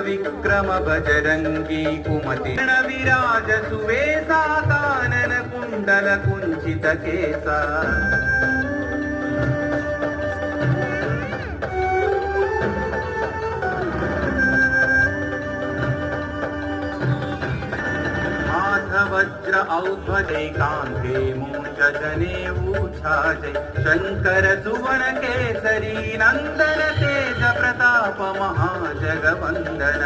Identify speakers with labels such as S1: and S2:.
S1: विक्रम बजरंगी कुमति विराज सुवेसा कानन कुंडल कुंचित केसा वज्र औध्वजे कांधे मूंज जनेऊ छाजे शंकर सुवन केसरी नंदन तेज प्रताप महाजगवंदन